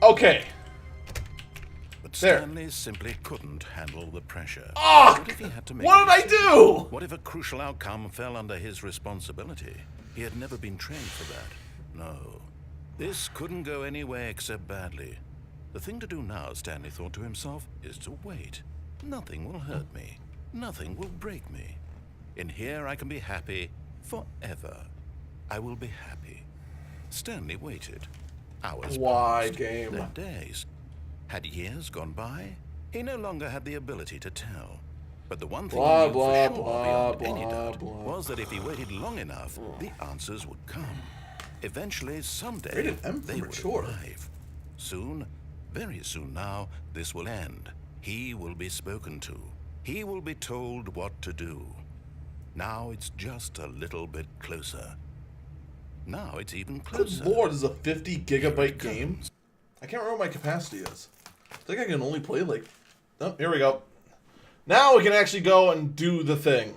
Okay. But There. Stanley simply couldn't handle the pressure. Oh, What if he had to make what a did I decision? do? What if a crucial outcome fell under his responsibility? He had never been trained for that. No. This couldn't go any way except badly. The thing to do now, Stanley thought to himself, is to wait. Nothing will hurt me. Nothing will break me. In here I can be happy forever. I will be happy. Stanley waited. Hours Why, passed, game? then days. Had years gone by? He no longer had the ability to tell. But the one thing Blah, he knew blah, for sure, blah, beyond any blah, doubt, blah. was that if he waited long enough, the answers would come. Eventually, someday, Rated M for they would mature. arrive. Soon, very soon now, this will end. He will be spoken to. He will be told what to do. Now it's just a little bit closer. Now it's even closer. Good lord, this is a 50 Here gigabyte it game. comes. I can't remember what my capacity is. I think I can only play like... Oh, here we go. Now we can actually go and do the thing.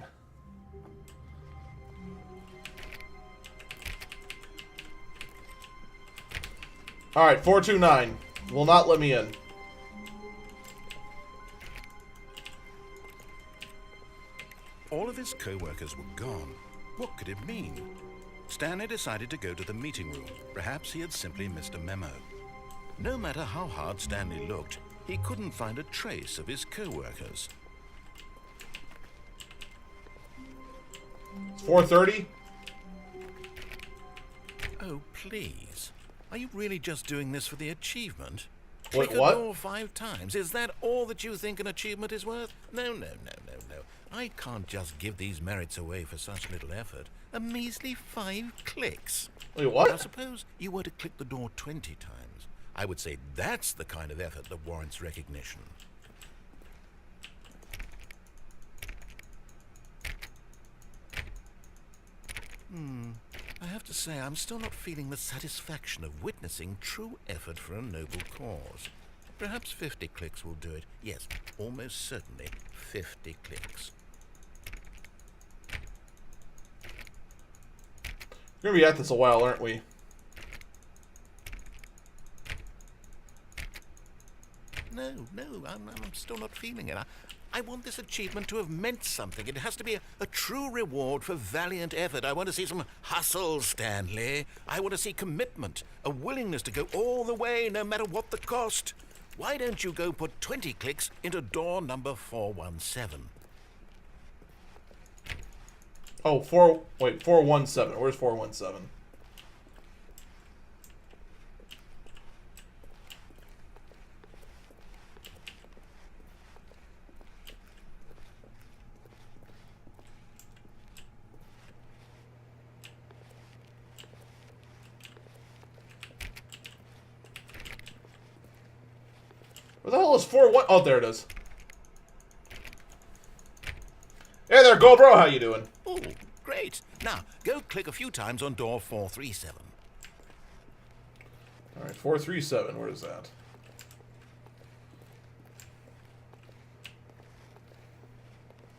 Alright, 429. Will not let me in. All of his co-workers were gone. What could it mean? Stanley decided to go to the meeting room. Perhaps he had simply missed a memo. No matter how hard Stanley looked, he couldn't find a trace of his co-workers. It's 430. Oh, please. Are you really just doing this for the achievement? Wait, Click a what? door 5 times. Is that all that you think an achievement is worth? No. I can't just give these merits away for such little effort. A measly 5 clicks. Wait, Now, what? suppose you were to click the door 20 times. I would say that's the kind of effort that warrants recognition. I have to say, I'm still not feeling the satisfaction of witnessing true effort for a noble cause. Perhaps 50 clicks will do it. Yes, almost certainly 50 clicks. We're gonna be at this a while, aren't we? No, I'm still not feeling it. I want this achievement to have meant something. It has to be a true reward for valiant effort. I want to see some hustle, Stanley. I want to see commitment, a willingness to go all the way, no matter what the cost. Why don't you go put 20 clicks into door number 417? Oh, 417. Where's 417? Where the hell is 41? Oh, there it is. Hey there, GoBro. How you doing? Oh, great. Now, go click a few times on door 437. All right, 437. Where is that?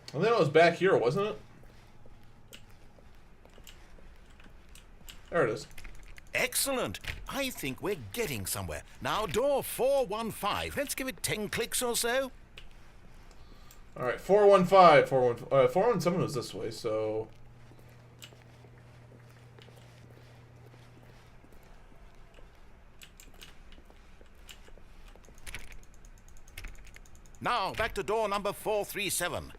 I think it was back here, wasn't it? There it is. Excellent. I think we're getting somewhere. Now, door 415. Let's give it 10 clicks or so. All right, 415. 417 was this way, so... Now, back to door number 437.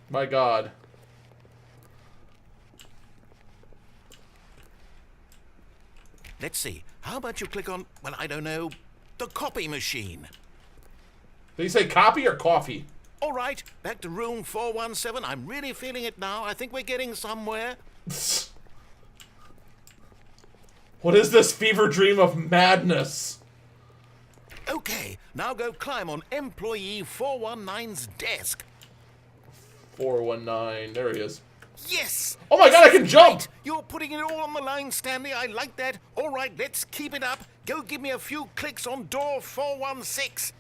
My God. Let's see. How about you click on, well, I don't know, the copy machine? Did you say copy or coffee? All right, back to room 417. I'm really feeling it now. I think we're getting somewhere. What is this fever dream of madness? Okay, now go climb on employee 419's desk. 419. There he is. Yes! Oh my God, I can jump! Right. You're putting it all on the line, Stanley. I like that. All right, let's keep it up. Go give me a few clicks on door 416.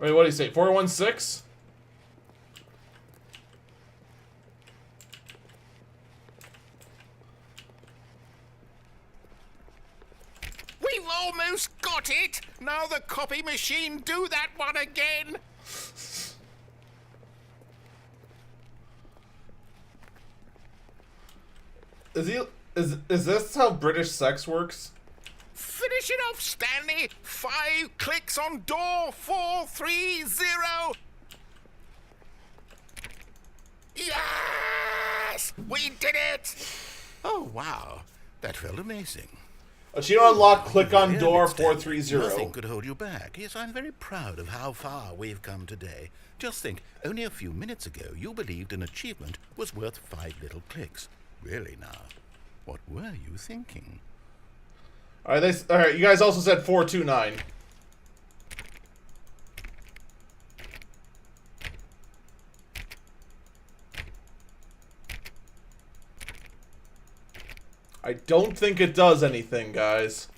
Wait, what did he say? 416? almost got it! Now the copy machine, do that one again! Is this how British sex works? Finish it off, Stanley! 5 clicks on door 430! Yes! We did it! Oh, wow. That felt amazing. Achievement unlocked, click on Yeah, door Stanley, 430. Nothing could hold you back. Yes, I'm very proud of how far we've come today. Just think, only a few minutes ago, you believed an achievement was worth 5 little clicks. Really now, what were you thinking? Alright, you guys also said 429. I don't think it does anything, guys.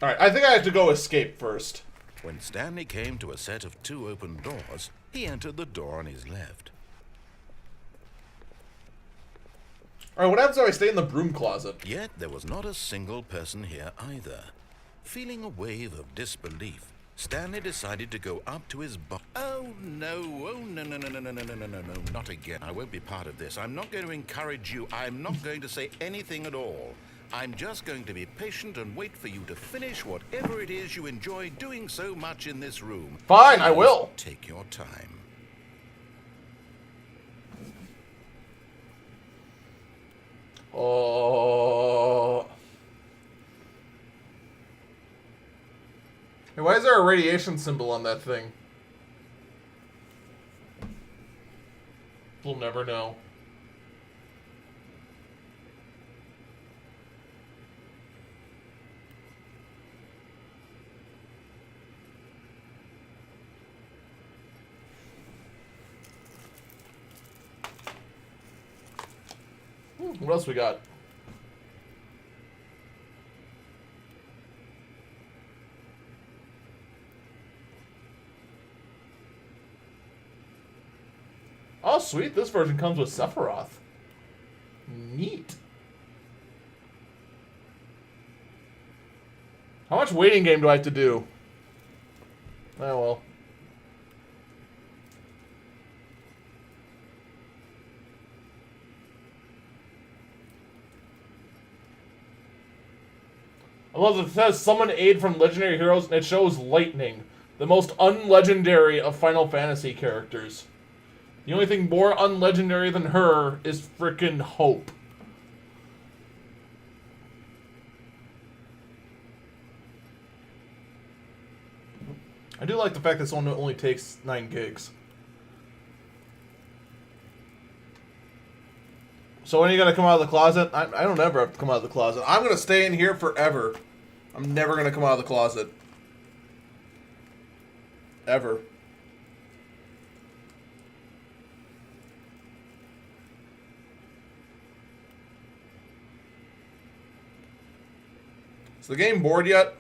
Alright, I think I have to go escape first. When Stanley came to a set of 2 open doors, he entered the door on his left. Alright, what happens if I stay in the broom closet? Yet there was not a single person here either. Feeling a wave of disbelief, Stanley decided to go up to his Oh no, no, not again. I won't be part of this. I'm not going to encourage you. I'm not going to say anything at all. I'm just going to be patient and wait for you to finish whatever it is you enjoy doing so much in this room. Fine, I will. Take your time. Oh. Hey, why is there a radiation symbol on that thing? We'll never know. What else we got? Oh, sweet. This version comes with Sephiroth. Neat. How much waiting game do I have to do? Oh, well. I love that it says summon aid from legendary heroes, and it shows Lightning, the most unlegendary of Final Fantasy characters. The only thing more unlegendary than her is frickin' Hope. I do like the fact this one only takes 9 gigs. So when are you gonna come out of the closet? I don't ever have to come out of the closet. I'm gonna stay in here forever. I'm never gonna come out of the closet. Ever. Is the game bored yet?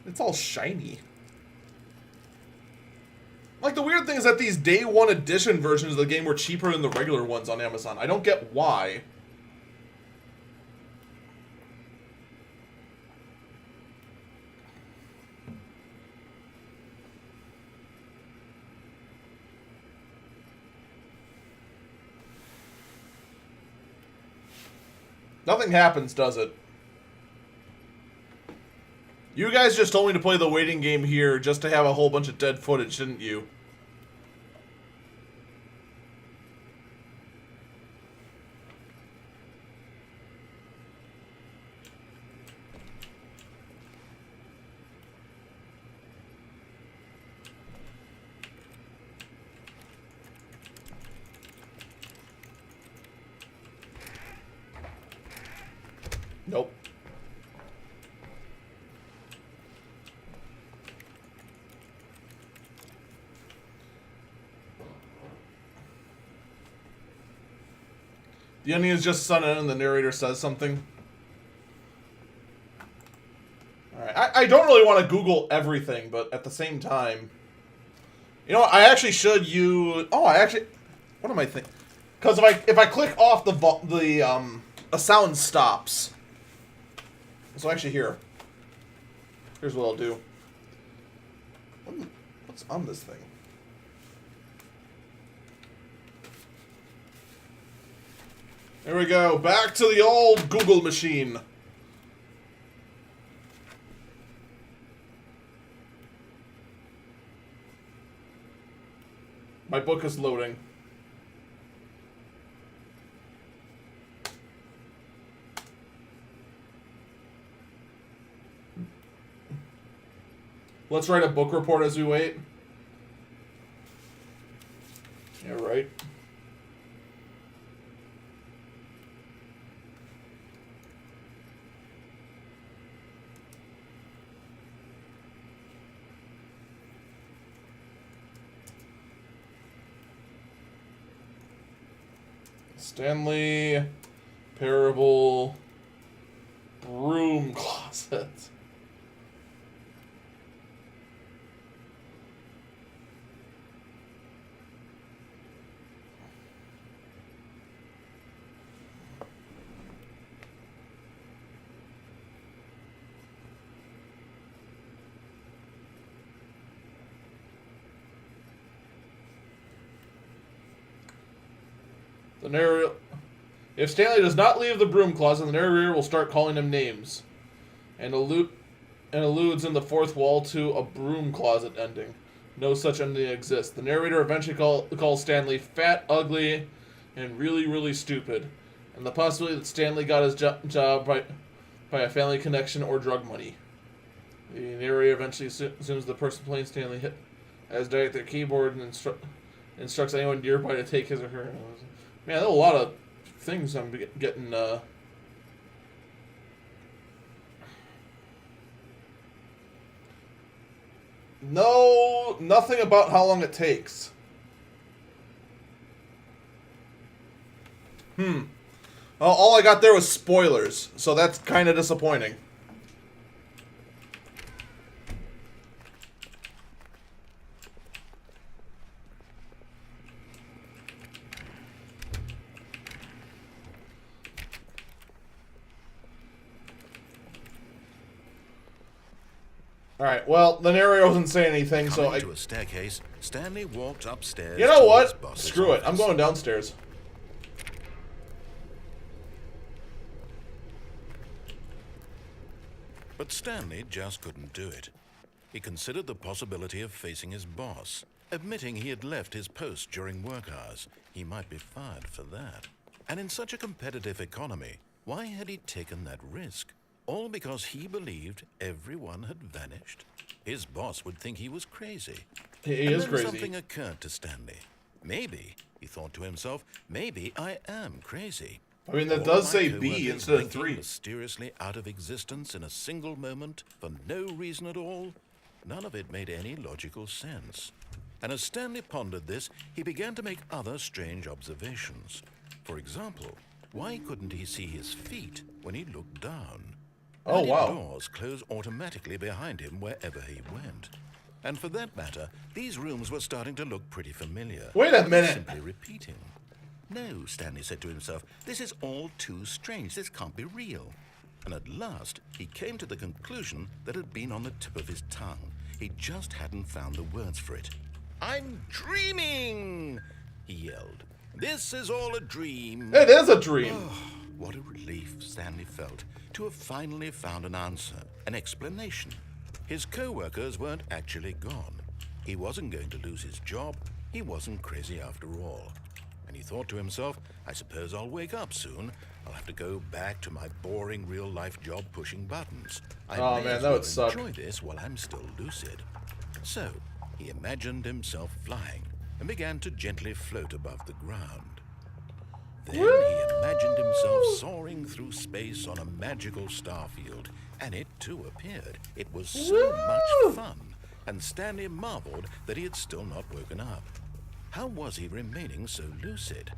It's all shiny. Like, the weird thing is that these day one edition versions of the game were cheaper than the regular ones on Amazon. I don't get why. Nothing happens, does it? You guys just told me to play the waiting game here just to have a whole bunch of dead footage, didn't you? Nope. The onion is just sun in and the narrator says something. Alright, I don't really want to Google everything, but at the same time... You know what, I actually should use... Oh, I actually... What am I thinking? Because if I click off a sound stops. So actually here. Here's what I'll do. What's on this thing? There we go. Back to the old Google machine. My book is loading. Let's write a book report as we wait. Yeah, right. Stanley Parable Broom Closet. The narrator... If Stanley does not leave the broom closet, the narrator will start calling him names. And alludes in the fourth wall to a broom closet ending. No such ending exists. The narrator eventually calls Stanley fat, ugly, and really, really stupid. And the possibility that Stanley got his job by a family connection or drug money. The narrator eventually assumes the person playing Stanley has died at their keyboard and instructs anyone nearby to take his or her... Man, there are a lot of things I'm getting, No, nothing about how long it takes. Well, all I got there was spoilers, so that's kind of disappointing. Alright, well, the narrator wasn't saying anything, so to a staircase, Stanley walked upstairs. You know what? Screw it. I'm going downstairs. But Stanley just couldn't do it. He considered the possibility of facing his boss, admitting he had left his post during work hours. He might be fired for that. And in such a competitive economy, why had he taken that risk? All because he believed everyone had vanished. His boss would think he was crazy. He is crazy. Something occurred to Stanley. Maybe, he thought to himself, maybe I am crazy. I mean, that does say B instead of 3. Mysteriously out of existence in a single moment for no reason at all. None of it made any logical sense. And as Stanley pondered this, he began to make other strange observations. For example, why couldn't he see his feet when he looked down? Oh, wow. Doors close automatically behind him wherever he went. And for that matter, these rooms were starting to look pretty familiar. Wait a minute. Simply repeating. No, Stanley said to himself, this is all too strange. This can't be real. And at last, he came to the conclusion that had been on the tip of his tongue. He just hadn't found the words for it. I'm dreaming, he yelled. This is all a dream. It is a dream. Oh, what a relief Stanley felt to have finally found an answer, an explanation. His co-workers weren't actually gone. He wasn't going to lose his job. He wasn't crazy after all. And he thought to himself, I suppose I'll wake up soon. I'll have to go back to my boring real-life job pushing buttons. Oh man, that would suck. Enjoy this while I'm still lucid. So, he imagined himself flying and began to gently float above the ground. Then he imagined himself soaring through space on a magical starfield, and it too appeared. It was so much fun, and Stanley marveled that he had still not woken up. How was he remaining so lucid?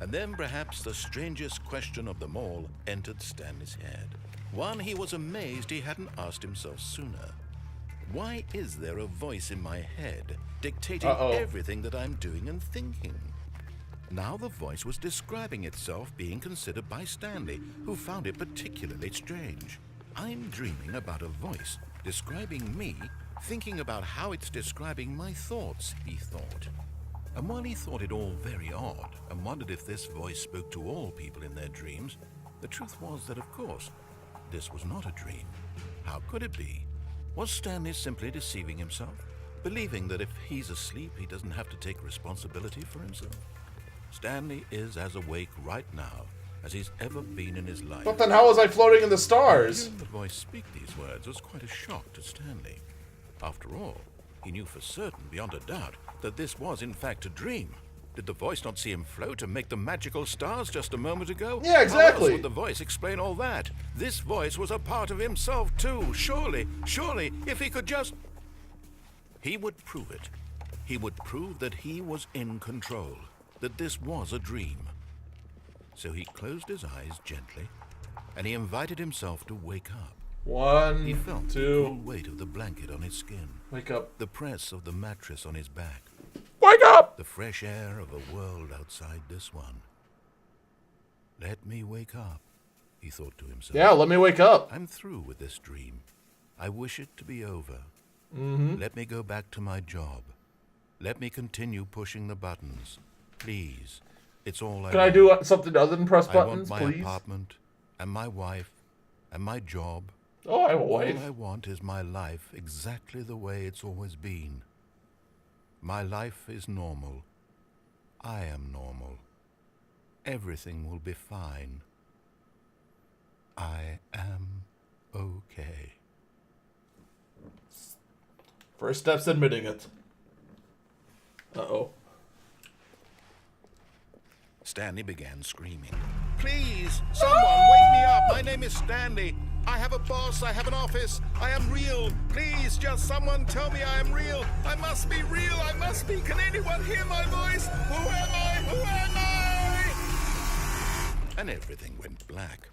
And then perhaps the strangest question of them all entered Stanley's head. One he was amazed he hadn't asked himself sooner. Why is there a voice in my head dictating everything that I'm doing and thinking? Now the voice was describing itself being considered by Stanley, who found it particularly strange. I'm dreaming about a voice describing me, thinking about how it's describing my thoughts, he thought. And while he thought it all very odd and wondered if this voice spoke to all people in their dreams, the truth was that, of course, this was not a dream. How could it be? Was Stanley simply deceiving himself, believing that if he's asleep, he doesn't have to take responsibility for himself? Stanley is as awake right now as he's ever been in his life. But then how was I floating in the stars? Hearing the voice speak these words was quite a shock to Stanley. After all, he knew for certain, beyond a doubt, that this was in fact a dream. Did the voice not see him float and make the magical stars just a moment ago? Yeah, exactly. How else would the voice explain all that? This voice was a part of himself too. Surely, if he could just... He would prove it. He would prove that he was in control, that this was a dream. So he closed his eyes gently, and he invited himself to wake up. He felt the cool weight of the blanket on his skin. Wake up. The press of the mattress on his back. Wake up! The fresh air of a world outside this one. Let me wake up, he thought to himself. Yeah, let me wake up. I'm through with this dream. I wish it to be over. Let me go back to my job. Let me continue pushing the buttons. Please. It's all I want. Can I do something other than press buttons, I want my please? apartment, and my wife, and my job. Oh, I have a wife. All I want is my life exactly the way it's always been. My life is normal. I am normal. Everything will be fine. I am okay. First step's admitting it. Uh-oh. Stanley began screaming. Please, someone wake me up. My name is Stanley. I have a boss. I have an office. I am real. Please, just someone tell me I am real. I must be real. I must be. Can anyone hear my voice? Who am I? Who am I? And everything went black.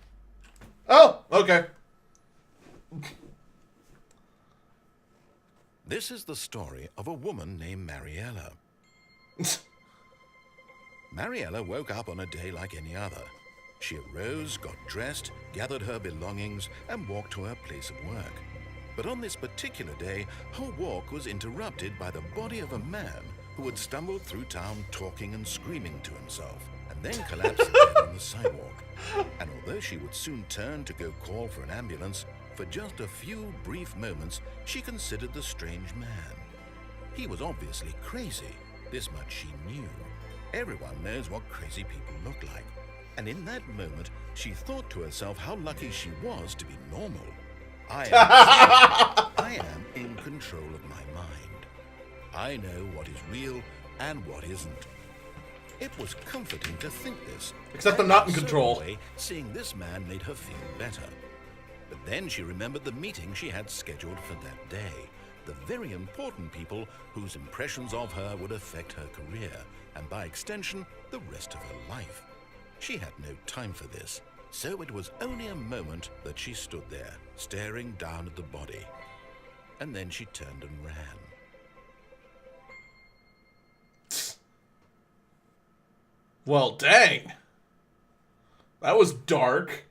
Oh, okay. This is the story of a woman named Mariella. Mariella woke up on a day like any other. She arose, got dressed, gathered her belongings, and walked to her place of work. But on this particular day, her walk was interrupted by the body of a man who had stumbled through town talking and screaming to himself, and then collapsed dead on the sidewalk. And although she would soon turn to go call for an ambulance, for just a few brief moments, she considered the strange man. He was obviously crazy. This much she knew. Everyone knows what crazy people look like. And in that moment, she thought to herself how lucky she was to be normal. I am in control of my mind. I know what is real and what isn't. It was comforting to think this. Except I'm not in control. Seeing this man made her feel better. But then she remembered the meeting she had scheduled for that day. The very important people whose impressions of her would affect her career, and by extension, the rest of her life. She had no time for this, so it was only a moment that she stood there, staring down at the body. And then she turned and ran. Well, dang. That was dark.